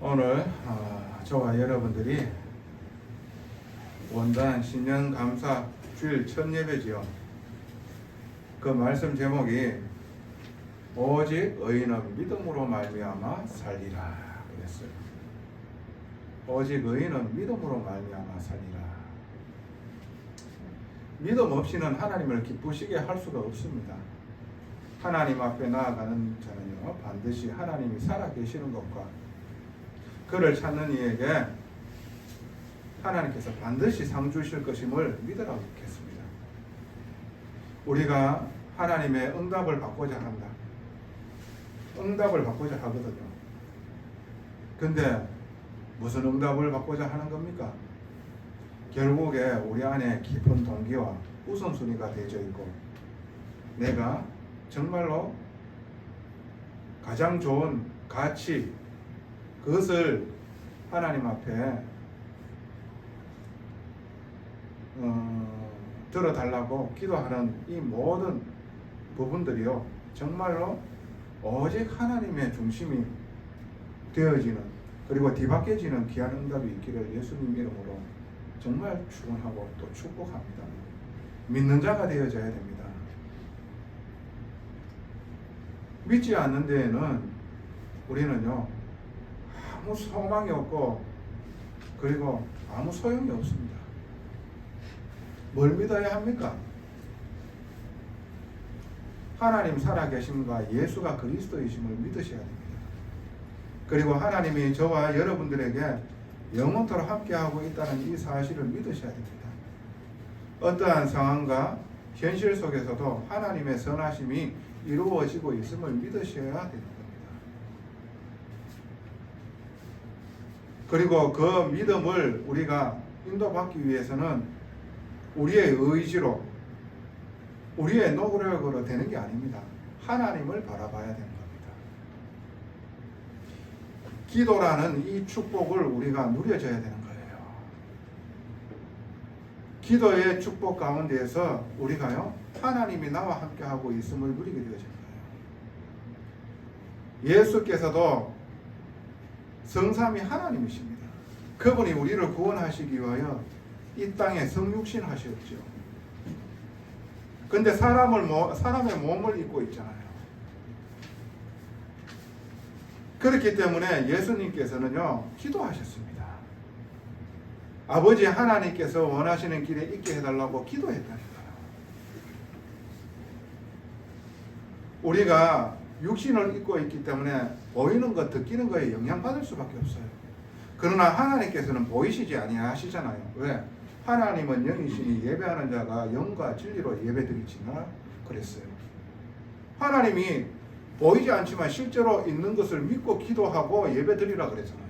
오늘 저와 여러분들이 원단 신년 감사 주일 첫 예배지요. 그 말씀 제목이 오직 의인은 믿음으로 말미암아 살리라 그랬어요. 오직 의인은 믿음으로 말미암아 살리라. 믿음 없이는 하나님을 기쁘시게 할 수가 없습니다. 하나님 앞에 나아가는 자는요, 반드시 하나님이 살아계시는 것과 그를 찾는 이에게 하나님께서 반드시 상 주실 것임을 믿으라고 했습니다. 우리가 하나님의 응답을 받고자 한다. 응답을 받고자 하거든요. 근데 무슨 응답을 받고자 하는 겁니까? 결국에 우리 안에 깊은 동기와 우선순위가 되어져 있고, 내가 정말로 가장 좋은 가치, 그것을 하나님 앞에 들어달라고 기도하는 이 모든 부분들이요, 정말로 오직 하나님의 중심이 되어지는, 그리고 뒤바뀌어지는 귀한 응답이 있기를 예수님 이름으로 정말 축원하고 또 축복합니다. 믿는 자가 되어져야 됩니다. 믿지 않는 데에는 우리는요, 아무 소망이 없고, 그리고 아무 소용이 없습니다. 뭘 믿어야 합니까? 하나님 살아계심과 예수가 그리스도이심을 믿으셔야 됩니다. 그리고 하나님이 저와 여러분들에게 영원토록 함께하고 있다는 이 사실을 믿으셔야 됩니다. 어떠한 상황과 현실 속에서도 하나님의 선하심이 이루어지고 있음을 믿으셔야 되는 겁니다. 그리고 그 믿음을 우리가 인도받기 위해서는 우리의 의지로, 우리의 노력으로 되는 게 아닙니다. 하나님을 바라봐야 되는 겁니다. 기도라는 이 축복을 우리가 누려져야 되는 거예요. 기도의 축복 가운데에서 우리가요, 하나님이 나와 함께하고 있음을 누리게 되어진 거예요. 예수께서도 성삼위 하나님이십니다. 그분이 우리를 구원하시기 위하여 이 땅에 성육신 하셨죠. 근데 사람의 몸을 입고 있잖아요. 그렇기 때문에 예수님께서는요, 기도하셨습니다. 아버지 하나님께서 원하시는 길에 있게 해달라고 기도했다니까요. 우리가 육신을 입고 있기 때문에 보이는 것, 듣기는 거에 영향받을 수밖에 없어요. 그러나 하나님께서는 보이시지 아니하시잖아요. 왜? 하나님은 영이시니 예배하는 자가 영과 진리로 예배드리지나 그랬어요. 하나님이 보이지 않지만 실제로 있는 것을 믿고 기도하고 예배드리라 그랬잖아요.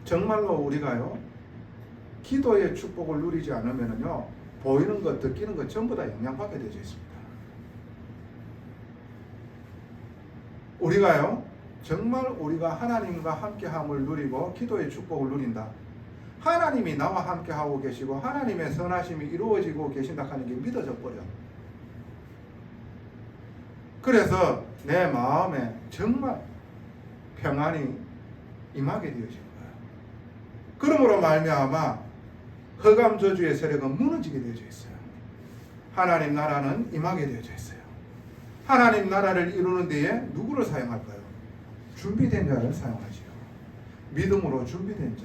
정말로 우리가요, 기도의 축복을 누리지 않으면요, 보이는 것, 듣기는 것 전부 다 영향받게 되어 있습니다. 우리가요, 정말 우리가 하나님과 함께함을 누리고 기도의 축복을 누린다. 하나님이 나와 함께하고 계시고 하나님의 선하심이 이루어지고 계신다 하는 게 믿어져 버려. 그래서 내 마음에 정말 평안이 임하게 되어진 거예요. 그러므로 말미암아 흑암 저주의 세력은 무너지게 되어져 있어요. 하나님 나라는 임하게 되어져 있어요. 하나님 나라를 이루는 데에 누구를 사용할까요? 준비된 자를 사용하지요. 믿음으로 준비된 자.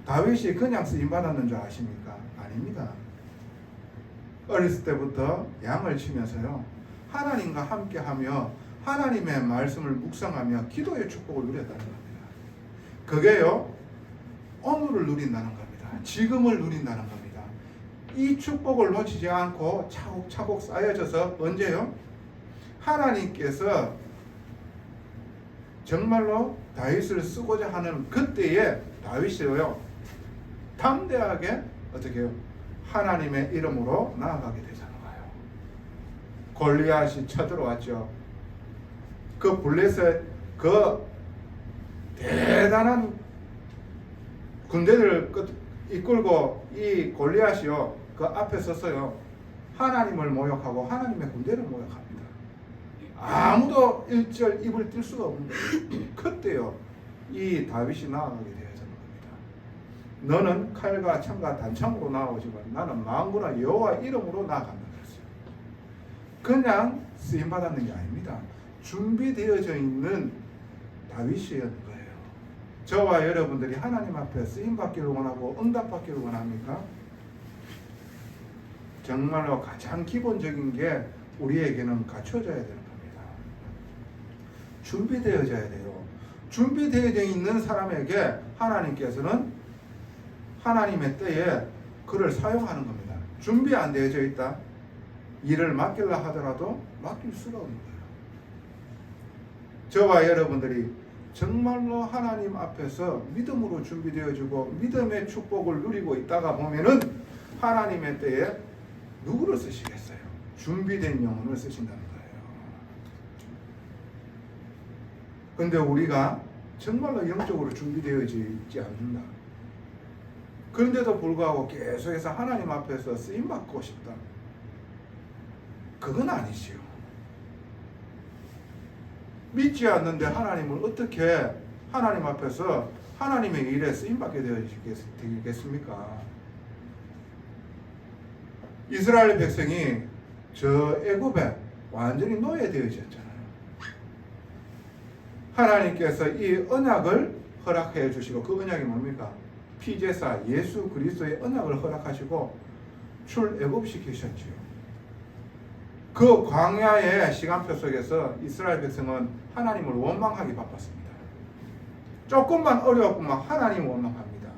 다윗이 그냥 쓰임받았는 줄 아십니까? 아닙니다. 어렸을 때부터 양을 치면서요, 하나님과 함께하며 하나님의 말씀을 묵상하며 기도의 축복을 누렸다는 겁니다. 그게요, 오늘을 누린다는 겁니다. 지금을 누린다는 겁니다. 이 축복을 놓치지 않고 차곡차곡 쌓여져서 언제요? 하나님께서 정말로 다윗을 쓰고자 하는 그때에 다윗이요, 담대하게 어떻게 해요? 하나님의 이름으로 나아가게 되잖아요. 골리앗이 쳐들어왔죠. 그 블레셋, 그 대단한 군대를 이끌고 이 골리앗이요, 그 앞에 섰어요. 하나님을 모욕하고 하나님의 군대를 모욕합니다. 아무도 일절 입을 띨 수가 없는 거예요. 그때요 이 다윗이 나아가게 되어지는 겁니다. 너는 칼과 창과 단창으로 나아오지만 나는 만군의 여호와 이름으로 나아간다 그랬어요. 그냥 쓰임 받았는 게 아닙니다. 준비되어져 있는 다윗이었는 거예요. 저와 여러분들이 하나님 앞에 쓰임 받기를 원하고 응답 받기를 원합니까? 정말로 가장 기본적인 게 우리에게는 갖춰져야 되는 겁니다. 준비되어져야 돼요. 준비되어져 있는 사람에게 하나님께서는 하나님의 때에 그를 사용하는 겁니다. 준비 안 되어져 있다? 일을 맡기려 하더라도 맡길 수가 없는 거예요. 저와 여러분들이 정말로 하나님 앞에서 믿음으로 준비되어지고 믿음의 축복을 누리고 있다가 보면은 하나님의 때에 누구를 쓰시겠어요? 준비된 영혼을 쓰신다는 거예요. 그런데 우리가 정말로 영적으로 준비되어지지 않는다. 그런데도 불구하고 계속해서 하나님 앞에서 쓰임받고 싶다. 그건 아니지요. 믿지 않는데 하나님을 어떻게 하나님 앞에서 하나님의 일에 쓰임받게 되겠습니까? 이스라엘 백성이 저 애굽에 완전히 노예되어졌잖아요. 하나님께서 이 언약을 허락해 주시고 그 언약이 뭡니까? 피제사 예수 그리스도의 언약을 허락하시고 출애굽시키셨지요. 그 광야의 시간표 속에서 이스라엘 백성은 하나님을 원망하기 바빴습니다. 조금만 어려웠구만 하나님 원망합니다.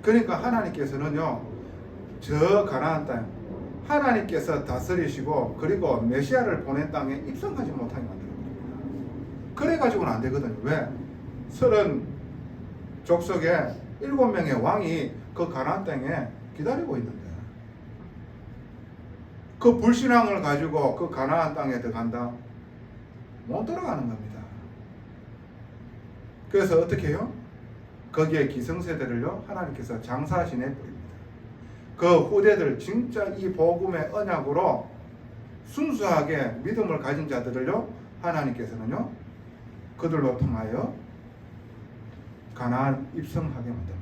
그러니까 하나님께서는요, 저 가나안 땅 하나님께서 다스리시고 그리고 메시아를 보낸 땅에 입성하지 못하게 만들어 버립니다. 그래가지고는 안 되거든요. 왜? 30족속에 7명의 왕이 그 가나안 땅에 기다리고 있는데 그 불신앙을 가지고 그 가나안 땅에 들어간다? 못 들어가는 겁니다. 그래서 어떻게 해요? 거기에 기성세대를요 하나님께서 장사시내 버립니다. 그 후대들 진짜 이 복음의 언약으로 순수하게 믿음을 가진 자들을요 하나님께서는요 그들로 통하여 가나안 입성하게 만듭니다.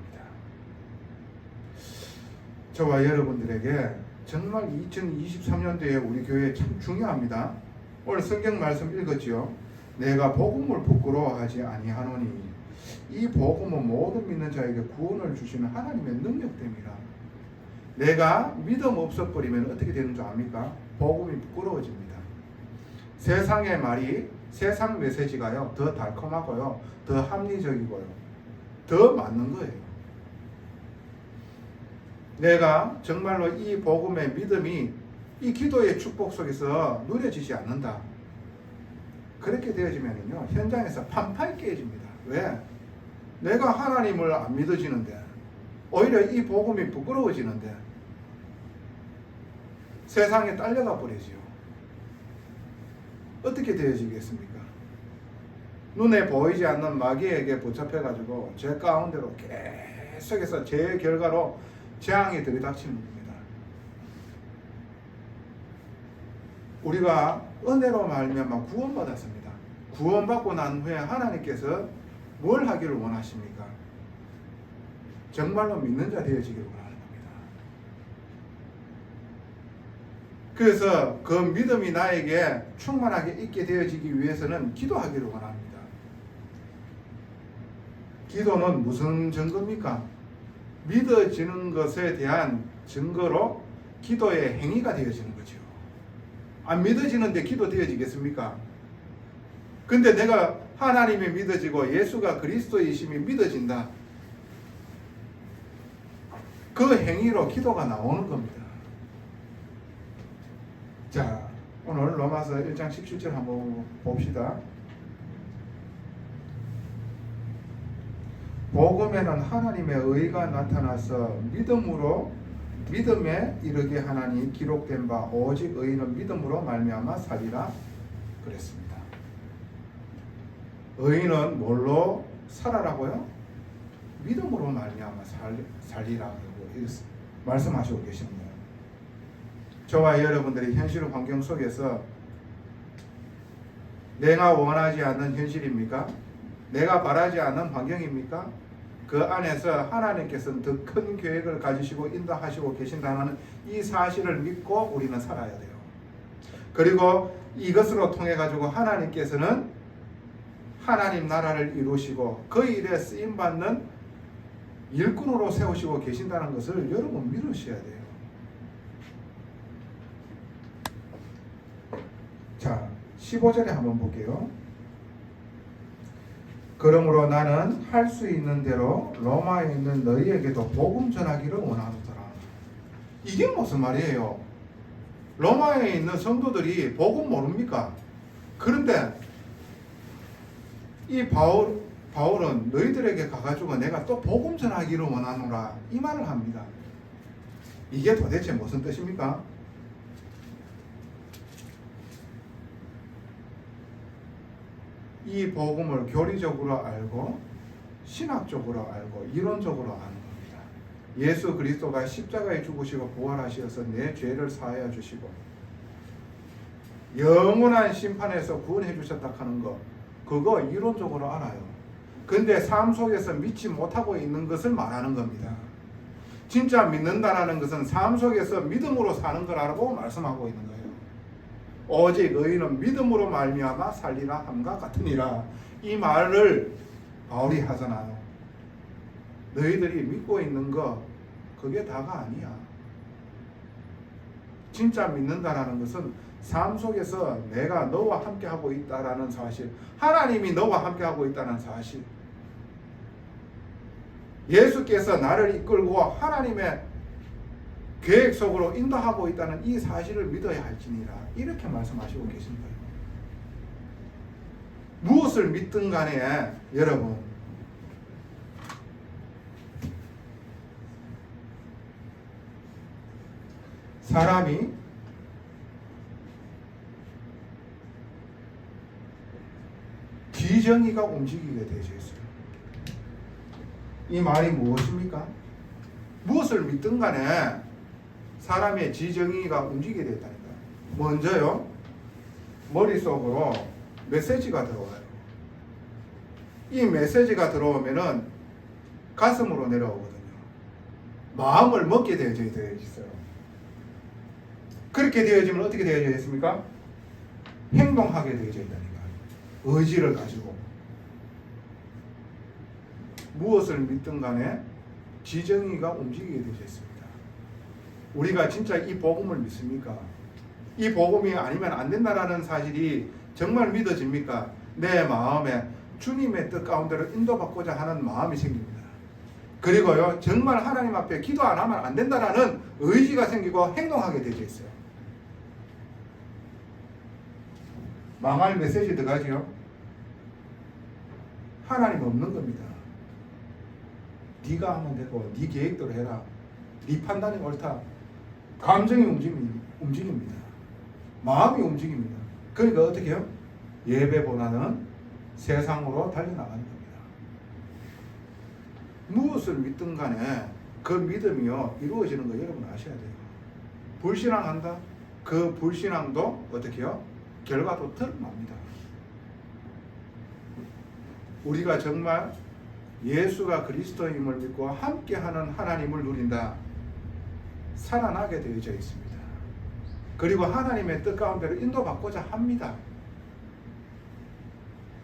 저와 여러분들에게 정말 2023년도에 우리 교회에 참 중요합니다. 오늘 성경 말씀 읽었지요. 내가 복음을 부끄러워하지 아니하노니 이 복음은 모든 믿는 자에게 구원을 주시는 하나님의 능력됨이라. 내가 믿음 없어버리면 어떻게 되는 줄 압니까? 복음이 부끄러워집니다. 세상의 말이 세상 메시지가요 더 달콤하고요 더 합리적이고요 더 맞는 거예요. 내가 정말로 이 복음의 믿음이 이 기도의 축복 속에서 누려지지 않는다. 그렇게 되어지면요 현장에서 판판이 깨집니다. 왜? 내가 하나님을 안 믿어지는데 오히려 이 복음이 부끄러워지는데 세상에 딸려가 버리지요. 어떻게 되어지겠습니까? 눈에 보이지 않는 마귀에게 붙잡혀가지고 제 가운데로 계속해서 제 결과로 재앙이 들이닥치는 겁니다. 우리가 은혜로 말미암아 구원받았습니다. 구원받고 난 후에 하나님께서 뭘 하기를 원하십니까? 정말로 믿는 자 되어지기를 원하는 겁니다. 그래서 그 믿음이 나에게 충만하게 있게 되어지기 위해서는 기도하기를 원합니다. 기도는 무슨 증거입니까? 믿어지는 것에 대한 증거로 기도의 행위가 되어지는 거죠. 안 믿어지는데 기도 되어지겠습니까? 근데 내가 하나님이 믿어지고 예수가 그리스도이심이 믿어진다. 그 행위로 기도가 나오는 겁니다. 자, 오늘 로마서 1장 17절 한번 봅시다. 복음에는 하나님의 의가 나타나서 믿음에 이르게 하나니 기록된 바 오직 의인은 믿음으로 말미암아 살리라 그랬습니다. 의인은 뭘로 살아라고요? 믿음으로 말미암아 살리라고 말씀하시고 계십니다. 저와 여러분들의 현실 환경 속에서 내가 원하지 않는 현실입니까? 내가 바라지 않는 환경입니까? 그 안에서 하나님께서는 더 큰 계획을 가지시고 인도하시고 계신다는 이 사실을 믿고 우리는 살아야 돼요. 그리고 이것으로 통해 가지고 하나님께서는 하나님 나라를 이루시고 그 일에 쓰임 받는 일꾼으로 세우시고 계신다는 것을 여러분 믿으셔야 돼요. 자, 15절에 한번 볼게요. 그러므로 나는 할 수 있는 대로 로마에 있는 너희에게도 복음 전하기를 원하노라. 이게 무슨 말이에요? 로마에 있는 성도들이 복음 모릅니까? 그런데 이 바울은 너희들에게 가가지고 내가 또 복음 전하기를 원하노라 이 말을 합니다. 이게 도대체 무슨 뜻입니까? 이 복음을 교리적으로 알고 신학적으로 알고 이론적으로 아는 겁니다. 예수 그리스도가 십자가에 죽으시고 부활하셔서 내 죄를 사하여 주시고 영원한 심판에서 구원해 주셨다 하는 거 그거 이론적으로 알아요. 근데 삶 속에서 믿지 못하고 있는 것을 말하는 겁니다. 진짜 믿는다라는 것은 삶 속에서 믿음으로 사는 거라고 말씀하고 있는 거예요. 오직 너희는 믿음으로 말미암아 살리라 함과 같으니라. 이 말을 바울이 하잖아요. 너희들이 믿고 있는 거 그게 다가 아니야. 진짜 믿는다라는 것은 삶 속에서 내가 너와 함께 하고 있다라는 사실, 하나님이 너와 함께 하고 있다는 사실, 예수께서 나를 이끌고 하나님의 계획 속으로 인도하고 있다는 이 사실을 믿어야 할지니라. 이렇게 말씀하시고 계신 거예요. 무엇을 믿든 간에 여러분 사람이 지정의가 움직이게 되어 있어요. 이 말이 무엇입니까? 무엇을 믿든 간에 사람의 지정의가 움직이게 되었다니까요. 먼저요, 머릿속으로 메시지가 들어와요. 이 메시지가 들어오면은 가슴으로 내려오거든요. 마음을 먹게 되어져 있어요. 그렇게 되어지면 어떻게 되어져 있습니까? 행동하게 되어져 있다니까요. 의지를 가지고 무엇을 믿든 간에 지정의가 움직이게 되어 있습니다. 우리가 진짜 이 복음을 믿습니까? 이 복음이 아니면 안 된다라는 사실이 정말 믿어집니까? 내 마음에 주님의 뜻 가운데로 인도받고자 하는 마음이 생깁니다. 그리고요, 정말 하나님 앞에 기도 안 하면 안 된다라는 의지가 생기고 행동하게 되어 있어요. 망할 메시지 들어가지요. 하나님 없는 겁니다. 네가 하면 되고 네 계획대로 해라. 네 판단이 옳다. 감정이 움직입니다. 마음이 움직입니다. 그러니까 어떻게 해요? 예배보다는 세상으로 달려나가는 겁니다. 무엇을 믿든 간에 그 믿음이요 이루어지는 거 여러분 아셔야 돼요. 불신앙한다? 그 불신앙도 어떻게 해요? 결과도 드러납니다. 우리가 정말 예수가 그리스도임을 믿고 함께하는 하나님을 누린다. 살아나게 되어져 있습니다. 그리고 하나님의 뜻 가운데로 인도받고자 합니다.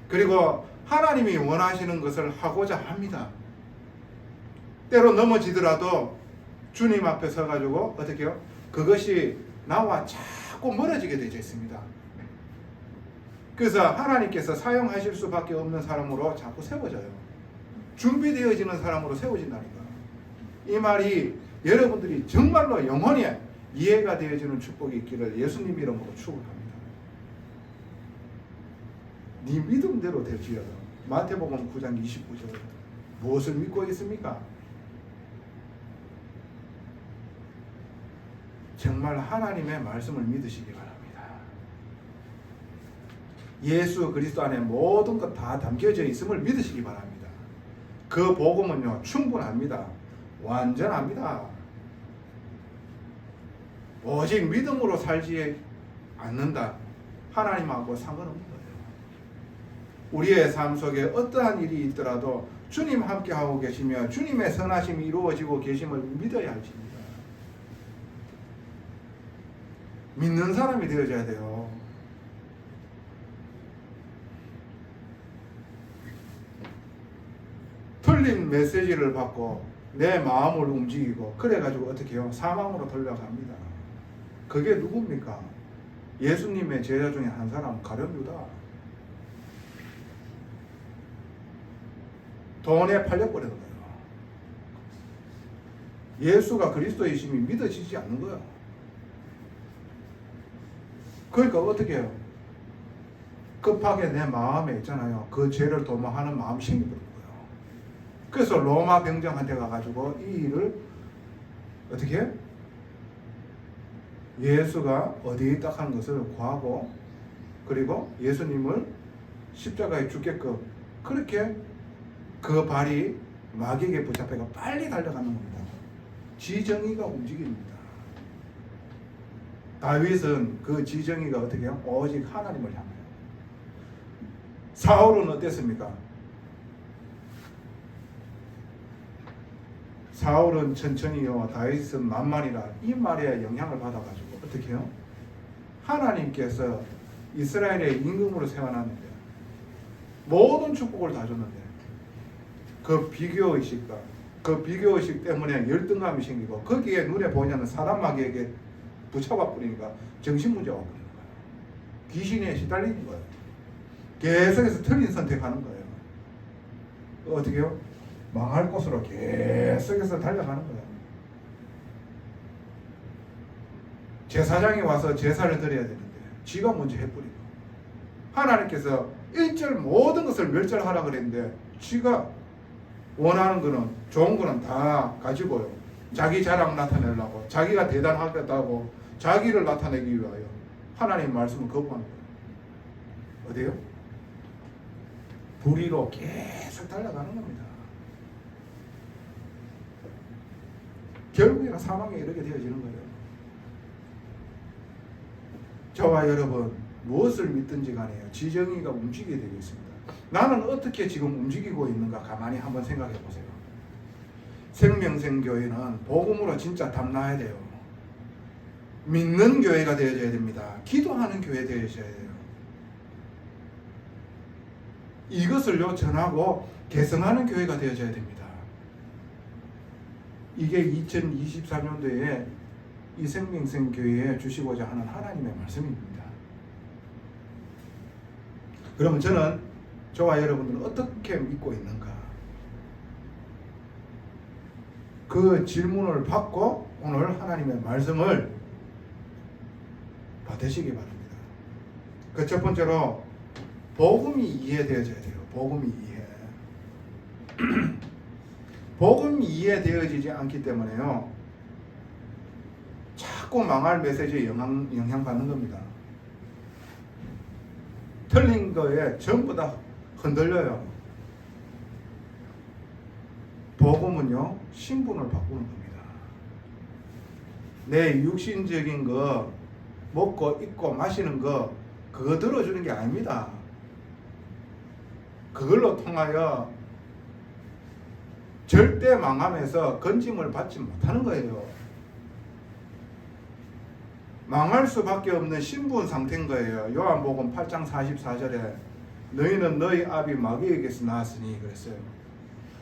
그리고 하나님이 원하시는 것을 하고자 합니다. 때로 넘어지더라도 주님 앞에 서가지고 어떻게 해요? 그것이 나와 자꾸 멀어지게 되어져 있습니다. 그래서 하나님께서 사용하실 수밖에 없는 사람으로 자꾸 세워져요. 준비되어지는 사람으로 세워진다니까. 이 말이 여러분들이 정말로 영원히 이해가 되어지는 축복이 있기를 예수님 이름으로 축복합니다. 네 믿음대로 될지어다. 마태복음 9장 29절. 무엇을 믿고 있습니까? 정말 하나님의 말씀을 믿으시기 바랍니다. 예수 그리스도 안에 모든 것 다 담겨져 있음을 믿으시기 바랍니다. 그 복음은요 충분합니다. 완전합니다. 오직 믿음으로 살지 않는다. 하나님하고 상관없는 거예요. 우리의 삶 속에 어떠한 일이 있더라도 주님 함께 하고 계시며 주님의 선하심이 이루어지고 계심을 믿어야 할지입니다. 믿는 사람이 되어져야 돼요. 틀린 메시지를 받고 내 마음을 움직이고 그래가지고 어떻게 해요? 사망으로 돌려갑니다. 그게 누굽니까? 예수님의 제자 중에 한 사람 가룟 유다. 돈에 팔려버리는 거예요. 예수가 그리스도이심이 믿어지지 않는 거예요. 그러니까 어떻게 해요? 급하게 내 마음에 있잖아요. 그 죄를 도모하는 마음이 생겨버린 거예요. 그래서 로마 병정한테 가가지고 이 일을 어떻게 해요? 예수가 어디에 있다 하는 것을 구하고 그리고 예수님을 십자가에 죽게끔 그렇게 그 발이 마귀에게 붙잡혀가 빨리 달려가는 겁니다. 지정의가 움직입니다. 다윗은 그 지정의가 어떻게 해요? 오직 하나님을 향해요. 사울은 어땠습니까? 사울은 천천히요, 다윗은 만만이라 이 말에 영향을 받아가지고 어떻게 해요? 하나님께서 이스라엘의 임금으로 세워놨는데 모든 축복을 다 줬는데 그 비교의식과 그 비교의식 때문에 열등감이 생기고 거기에 눈에 보이지 않는 사단 마귀에게 붙잡아 버리니까 정신문제가 와버리는 거예요. 귀신에 시달리는 거예요. 계속해서 틀린 선택하는 거예요. 어떻게 해요? 망할 곳으로 계속해서 달려가는 거예요. 제사장이 와서 제사를 드려야 되는데 지가 먼저 해버리고 하나님께서 일절 모든 것을 멸절하라 그랬는데 지가 원하는 거는 좋은 거는 다 가지고요. 자기 자랑 나타내려고 자기가 대단하겠다고 자기를 나타내기 위하여 하나님의 말씀을 거부하는 거예요. 어디요? 불의로 계속 달려가는 겁니다. 결국에는 사망에 이르게 되어지는 거예요. 저와 여러분 무엇을 믿든지 간에요. 지정의가 움직이게 되어 있습니다. 나는 어떻게 지금 움직이고 있는가 가만히 한번 생각해 보세요. 생명생교회는 복음으로 진짜 담나야 돼요. 믿는 교회가 되어져야 됩니다. 기도하는 교회 되어져야 돼요. 이것을요 전하고 개성하는 교회가 되어져야 됩니다. 이게 2024년도에 이 생명생교회에 주시고자 하는 하나님의 말씀입니다. 그러면 저와 여러분들은 어떻게 믿고 있는가? 그 질문을 받고 오늘 하나님의 말씀을 받으시기 바랍니다. 그 첫 번째로 복음이 이해되어져야 돼요. 복음이 이해. 복음이 이해되어지지 않기 때문에요. 자꾸 망할 메시지에 영향받는 겁니다. 틀린 거에 전부 다 흔들려요. 복음은요, 신분을 바꾸는 겁니다. 내 육신적인 거, 먹고 입고 마시는 거, 그거 들어주는 게 아닙니다. 그걸로 통하여 절대 망함에서 건짐을 받지 못하는 거예요. 망할 수밖에 없는 신분 상태인 거예요. 요한복음 8장 44절에 너희는 너희 아비 마귀에게서 나왔으니 그랬어요.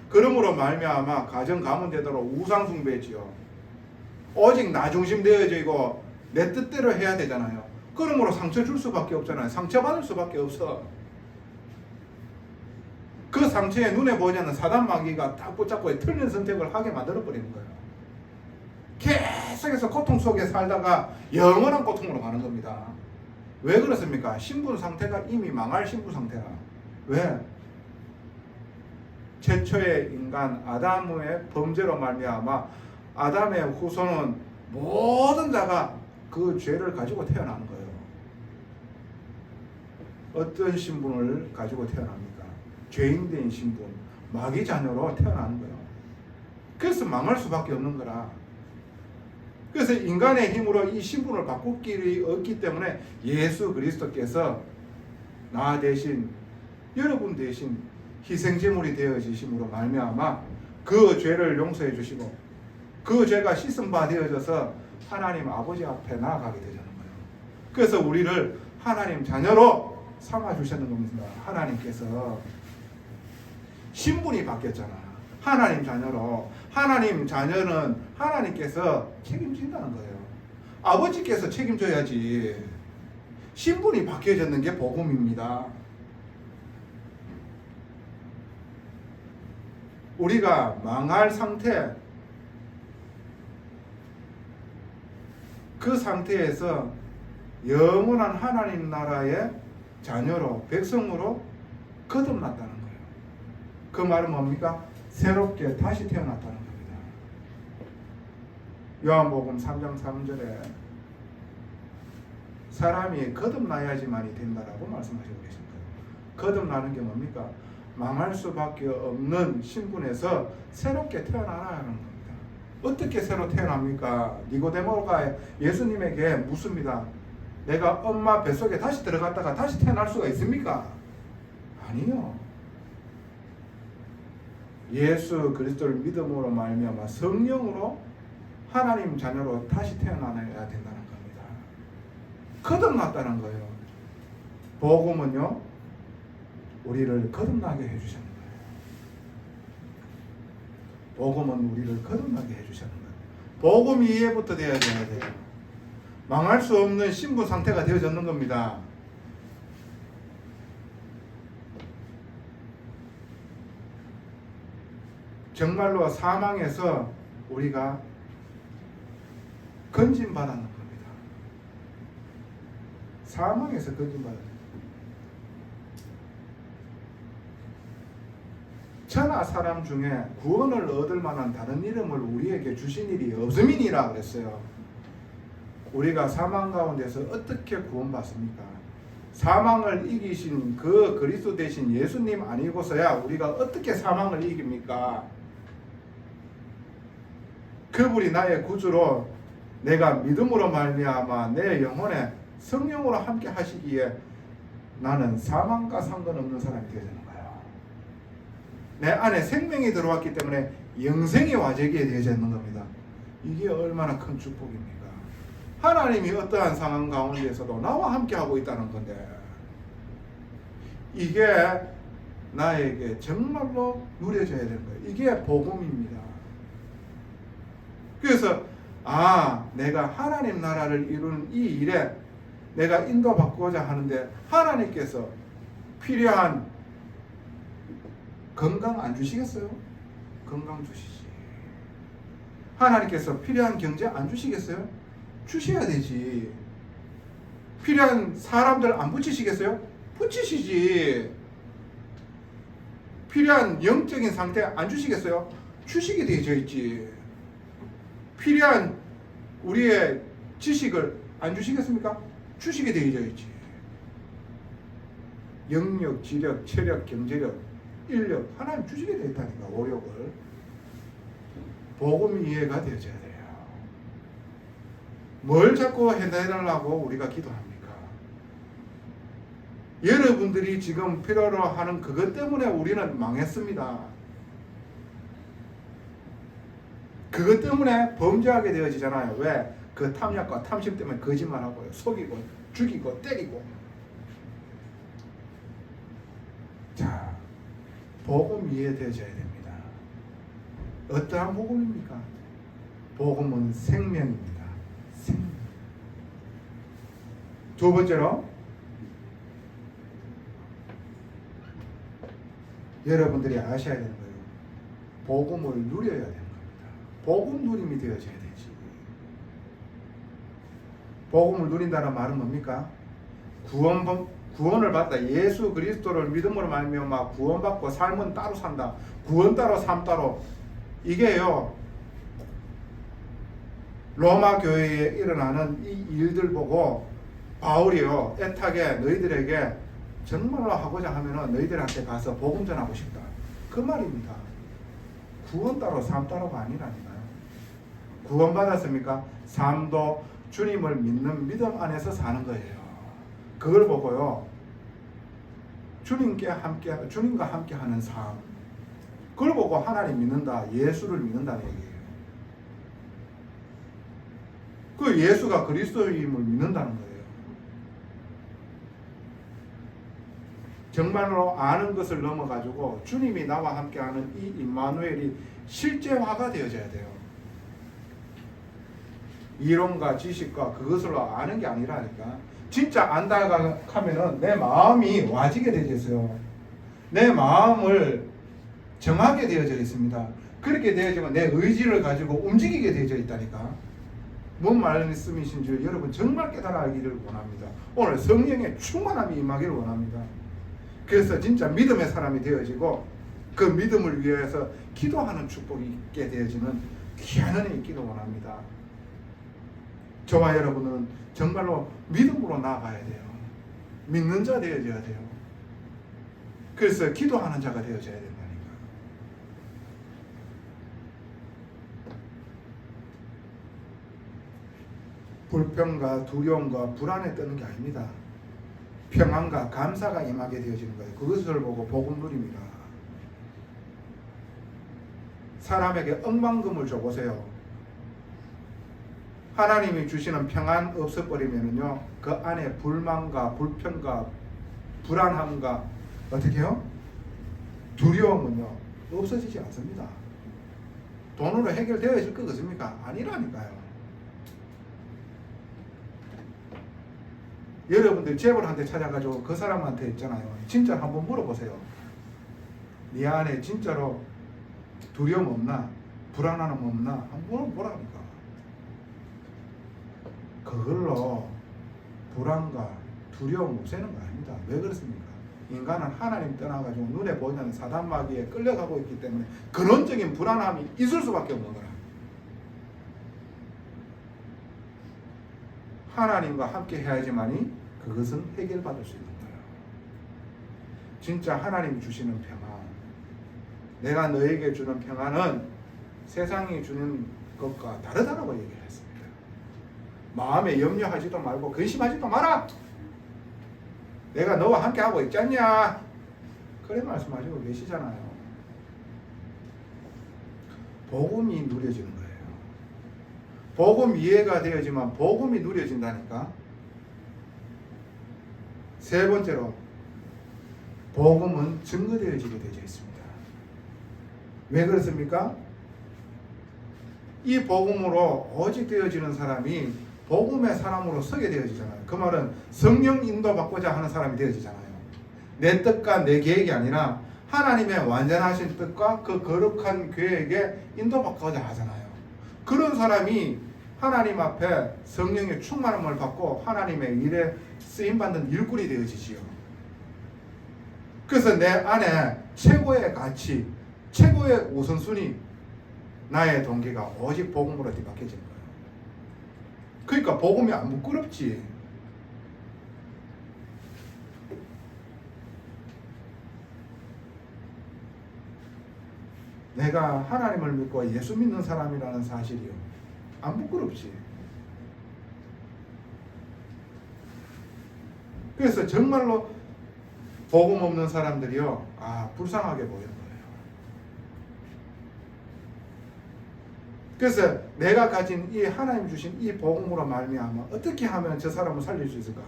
그러므로 말미암아 가정 가문대대로 우상 숭배지요. 오직 나 중심 되어져 있고 내 뜻대로 해야 되잖아요. 그러므로 상처 줄 수밖에 없잖아요. 상처 받을 수밖에 없어. 그 상처에 눈에 보이지 않는 사단 마귀가 딱 붙잡고 틀린 선택을 하게 만들어 버리는 거예요. 계속해서 고통 속에 살다가 영원한 고통으로 가는 겁니다. 왜 그렇습니까? 신분 상태가 이미 망할 신분 상태라. 왜? 최초의 인간 아담의 범죄로 말미암아 아담의 후손은 모든 자가 그 죄를 가지고 태어나는 거예요. 어떤 신분을 가지고 태어납니까? 죄인된 신분, 마귀 자녀로 태어나는 거예요. 그래서 망할 수밖에 없는 거라. 그래서 인간의 힘으로 이 신분을 바꿀 길이 없기 때문에 예수 그리스도께서 나 대신, 여러분 대신 희생제물이 되어지심으로 말미암아 그 죄를 용서해 주시고 그 죄가 씻은 바 되어져서 하나님 아버지 앞에 나아가게 되는 거예요. 그래서 우리를 하나님 자녀로 삼아 주셨는 겁니다. 하나님께서 신분이 바뀌었잖아. 하나님 자녀로. 하나님 자녀는 하나님께서 책임진다는 거예요. 아버지께서 책임져야지. 신분이 바뀌어졌는 게 복음입니다. 우리가 망할 상태, 그 상태에서 영원한 하나님 나라의 자녀로, 백성으로 거듭났다는 거예요. 그 말은 뭡니까? 새롭게 다시 태어났다는 겁니다. 요한복음 3장 3절에 사람이 거듭나야지만이 된다라고 말씀하시고 계십니다. 거듭나는 게 뭡니까? 망할 수밖에 없는 신분에서 새롭게 태어나라는 겁니다. 어떻게 새로 태어납니까? 니고데모가 예수님에게 묻습니다. 내가 엄마 뱃속에 다시 들어갔다가 다시 태어날 수가 있습니까? 아니요. 예수 그리스도를 믿음으로 말미암아 성령으로 하나님 자녀로 다시 태어나야 된다는 겁니다. 거듭났다는 거예요. 복음은요, 우리를 거듭나게 해주셨는 거예요. 복음은 우리를 거듭나게 해주셨는 거예요. 복음 이해부터 되어야 돼요. 망할 수 없는 신분 상태가 되어졌는 겁니다. 정말로 사망에서 우리가 건진받았는 겁니다. 사망에서 건진받았는. 천하 사람 중에 구원을 얻을 만한 다른 이름을 우리에게 주신 일이 없음이니라 그랬어요. 우리가 사망 가운데서 어떻게 구원받습니까? 사망을 이기신 그 그리스도 되신 예수님 아니고서야 우리가 어떻게 사망을 이깁니까? 그분이 나의 구주로 내가 믿음으로 말미암아 내 영혼에 성령으로 함께 하시기에 나는 사망과 상관없는 사람이 되어지는 거예요. 내 안에 생명이 들어왔기 때문에 영생이 와지게 되어지는 겁니다. 이게 얼마나 큰 축복입니까? 하나님이 어떠한 상황 가운데에서도 나와 함께 하고 있다는 건데, 이게 나에게 정말로 누려져야 되는 거예요. 이게 복음입니다. 그래서 내가 하나님 나라를 이루는 이 일에 내가 인도받고자 하는데 하나님께서 필요한 건강 안 주시겠어요? 건강 주시지. 하나님께서 필요한 경제 안 주시겠어요? 주셔야 되지. 필요한 사람들 안 붙이시겠어요? 붙이시지. 필요한 영적인 상태 안 주시겠어요? 주시게 되어 있지. 필요한 우리의 지식을 안 주시겠습니까? 주시게 되어 있지. 영력, 지력, 체력, 경제력, 인력 하나님 주시게 되어 있다니까. 오력을. 복음 이해가 되어져야 돼요. 뭘 자꾸 해달라고 우리가 기도합니까? 여러분들이 지금 필요로 하는 그것 때문에 우리는 망했습니다. 그것 때문에 범죄하게 되어지잖아요. 왜? 그 탐욕과 탐심 때문에 거짓말하고요. 속이고 죽이고 때리고. 자, 복음 이해되어져야 됩니다. 어떠한 복음입니까? 복음은 생명입니다. 생명. 두 번째로, 여러분들이 아셔야 되는 거예요. 복음을 누려야 되는 겁니다. 복음 누림이 되어져야 되지. 복음을 누린다는 말은 뭡니까? 구원을 받다. 예수 그리스도를 믿음으로 말미암아 구원받고 삶은 따로 산다. 구원 따로 삶 따로. 이게요, 로마 교회에 일어나는 이 일들 보고 바울이요, 애타게 너희들에게 정말로 하고자 하면은 너희들한테 가서 복음 전하고 싶다. 그 말입니다. 구원 따로 삶 따로가 아니라니까요. 구원받았습니까? 삶도 주님을 믿는 믿음 안에서 사는 거예요. 그걸 보고요, 주님과 함께 하는 삶, 그걸 보고 하나님 믿는다, 예수를 믿는다는 얘기예요. 그 예수가 그리스도임을 믿는다는 거예요. 정말로 아는 것을 넘어가지고 주님이 나와 함께하는 이 임마누엘이 실제화가 되어져야 돼요. 이론과 지식과 그것으로 아는 게 아니라니까. 진짜 안다가 하면은 내 마음이 와지게 되어 있어요. 내 마음을 정하게 되어져 있습니다. 그렇게 되어지면 내 의지를 가지고 움직이게 되어져 있다니까. 뭔 말씀이신지 여러분 정말 깨달아 알기를 원합니다. 오늘 성령의 충만함이 임하기를 원합니다. 그래서 진짜 믿음의 사람이 되어지고 그 믿음을 위해서 기도하는 축복이 있게 되어지는 귀한 은혜 있기를 원합니다. 저와 여러분은 정말로 믿음으로 나아가야 돼요. 믿는 자 되어져야 돼요. 그래서 기도하는 자가 되어져야 된다니까. 불평과 두려움과 불안에 떠는 게 아닙니다. 평안과 감사가 임하게 되어지는 거예요. 그것을 보고 복음 누립니다. 사람에게 억만금을 줘보세요. 하나님이 주시는 평안 없어버리면요, 그 안에 불만과 불평과 불안함과 어떻게 해요? 두려움은요 없어지지 않습니다. 돈으로 해결되어질 것 같습니까? 아니라니까요. 여러분들 재벌한테 찾아가지고 그 사람한테 있잖아요, 진짜 한번 물어보세요. 네 안에 진짜로 두려움 없나? 불안함 없나? 한번 물어보라니까. 그걸로 불안과 두려움 없애는 거 아닙니다. 왜 그렇습니까? 인간은 하나님 떠나가지고 눈에 보이는 사단마귀에 끌려가고 있기 때문에 근원적인 불안함이 있을 수밖에 없는 거라. 하나님과 함께 해야지만이 그것은 해결받을 수 있는 거예요. 진짜 하나님이 주시는 평안, 내가 너에게 주는 평안은 세상이 주는 것과 다르다고 얘기를 했습니다. 마음에 염려하지도 말고 근심하지도 마라. 내가 너와 함께 하고 있지 않냐. 그래 말씀하시고 계시잖아요. 복음이 누려지는 거예요. 복음 이해가 되어지만 복음이 누려진다니까. 세 번째로 복음은 증거되어지게 되어 있습니다. 왜 그렇습니까? 이 복음으로 오직 되어지는 사람이 복음의 사람으로 서게 되어지잖아요. 그 말은 성령 인도받고자 하는 사람이 되어지잖아요. 내 뜻과 내 계획이 아니라 하나님의 완전하신 뜻과 그 거룩한 계획에 인도받고자 하잖아요. 그런 사람이 하나님 앞에 성령의 충만함을 받고 하나님의 일에 쓰임받는 일꾼이 되어지지요. 그래서 내 안에 최고의 가치, 최고의 우선순위, 나의 동기가 오직 복음으로 뒤바뀌어진 거예요. 그러니까 복음이 안 부끄럽지. 내가 하나님을 믿고 예수 믿는 사람이라는 사실이요, 안 부끄럽지. 그래서 정말로 복음 없는 사람들이요, 불쌍하게 보이는 거예요. 그래서 내가 가진 이 하나님 주신 이 복음으로 말미암아 어떻게 하면 저 사람을 살릴 수 있을까?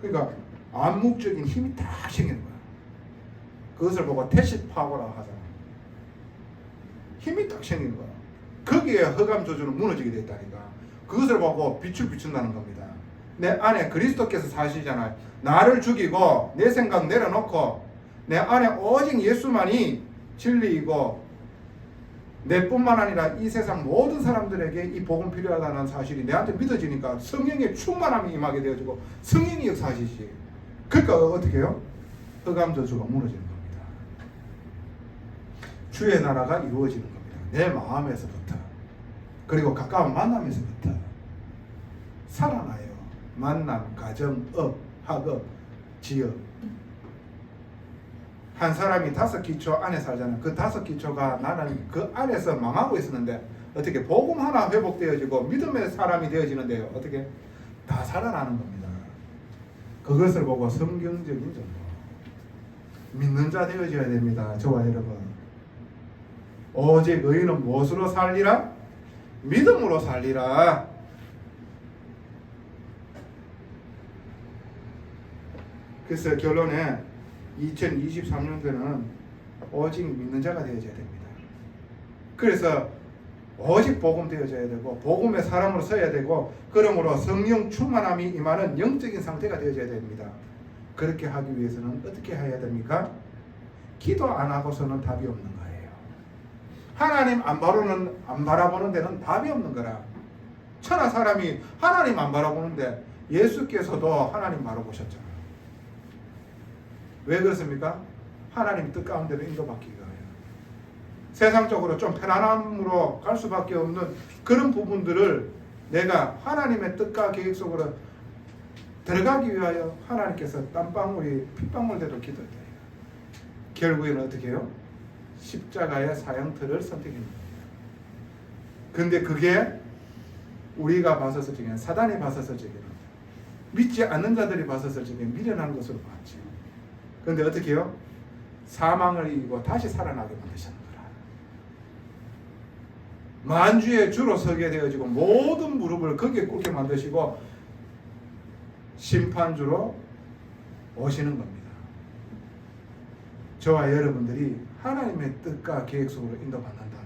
그러니까 암묵적인 힘이 딱 생기는 거야. 그것을 보고 태시 파워라고 하잖아. 힘이 딱 생기는 거야. 거기에 허감 저주는 무너지게 됐다니까. 그것을 보고 빛을 비춘다는 겁니다. 내 안에 그리스도께서 사시잖아요. 나를 죽이고 내 생각 내려놓고 내 안에 오직 예수만이 진리이고 내뿐만 아니라 이 세상 모든 사람들에게 이 복음 필요하다는 사실이 내한테 믿어지니까 성령의 충만함이 임하게 되어지고 성령이 역사하시지. 그러니까 어떻게 해요? 흑암 저주가 무너지는 겁니다. 주의 나라가 이루어지는 겁니다. 내 마음에서부터, 그리고 가까운 만남에서부터 살아나요. 만남, 가정, 업, 학업, 지역. 한 사람이 5기초 안에 살잖아. 그 5기초가 나는 그 안에서 망하고 있었는데 어떻게 복음 하나 회복되어지고 믿음의 사람이 되어지는데요. 어떻게 다 살아나는 겁니다. 그것을 보고 성경적인 정보 믿는 자 되어져야 됩니다. 저와 여러분. 오직 의인은 무엇으로 살리라? 믿음으로 살리라. 그래서 결론에 2023년도는 오직 믿는 자가 되어져야 됩니다. 그래서 오직 복음 되어져야 되고 복음의 사람으로 서야 되고 그러므로 성령 충만함이 임하는 영적인 상태가 되어져야 됩니다. 그렇게 하기 위해서는 어떻게 해야 됩니까? 기도 안 하고서는 답이 없는 거예요. 하나님 안 바라보는 데는 답이 없는 거라. 천하 사람이 하나님 안 바라보는데 예수께서도 하나님 바라보셨잖아요. 왜 그렇습니까? 하나님 뜻 가운데로 인도받기 위하여. 세상적으로 좀 편안함으로 갈 수밖에 없는 그런 부분들을 내가 하나님의 뜻과 계획 속으로 들어가기 위하여 하나님께서 땀방울이 핏방울대로 기도해요. 결국에는 어떻게 해요? 십자가의 사형틀을 선택합니다. 근데 그게 우리가 봐서서 중에 사단이 봐서서 중에 믿지 않는 자들이 봐서서 중에 미련한 것으로 봤지. 근데 어떻게 해요? 사망을 이기고 다시 살아나게 만드셨는 거라. 만주의 주로 서게 되어지고 모든 무릎을 거기에 꿇게 만드시고 심판주로 오시는 겁니다. 저와 여러분들이 하나님의 뜻과 계획 속으로 인도받는다.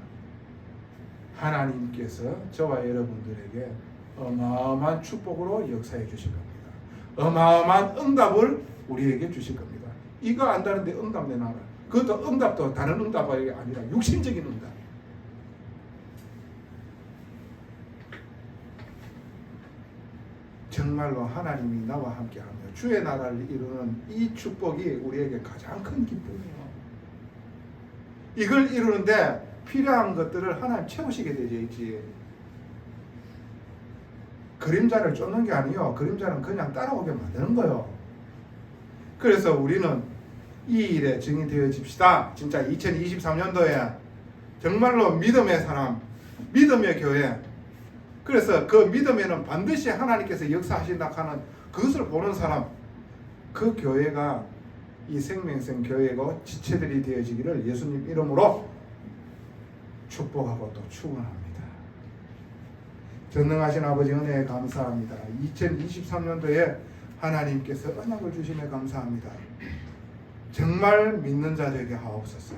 하나님께서 저와 여러분들에게 어마어마한 축복으로 역사해 주실 겁니다. 어마어마한 응답을 우리에게 주실 겁니다. 이거 안다는데 응답 내놔라. 그것도 응답도 다른 응답이 아니라 육신적인 응답. 정말로 하나님이 나와 함께하며 주의 나라를 이루는 이 축복이 우리에게 가장 큰 기쁨이에요. 이걸 이루는데 필요한 것들을 하나님 채우시게 되어 있지. 그림자를 쫓는 게 아니요. 그림자는 그냥 따라오게 만드는 거예요. 그래서 우리는 이 일에 증인되어집시다. 진짜 2023년도에 정말로 믿음의 사람, 믿음의 교회. 그래서 그 믿음에는 반드시 하나님께서 역사하신다 하는 그것을 보는 사람, 그 교회가 이 생명성 교회고 지체들이 되어지기를 예수님 이름으로 축복하고 또 축원합니다. 전능하신 아버지 은혜에 감사합니다. 2023년도에 하나님께서 언약을 주심에 감사합니다. 정말 믿는 자 되게 하옵소서.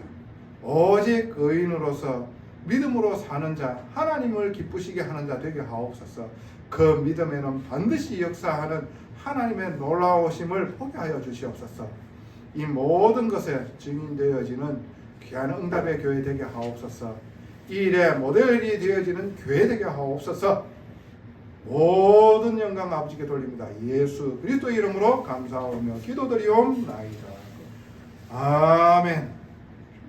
오직 의인으로서 믿음으로 사는 자, 하나님을 기쁘시게 하는 자 되게 하옵소서. 그 믿음에는 반드시 역사하는 하나님의 놀라우심을 보게 하여 주시옵소서. 이 모든 것에 증인되어지는 귀한 응답의 교회 되게 하옵소서. 이 일에 모델이 되어지는 교회 되게 하옵소서. 모든 영광 아버지께 돌립니다. 예수 그리스도 이름으로 감사하며 기도드리옵나이다. 아멘.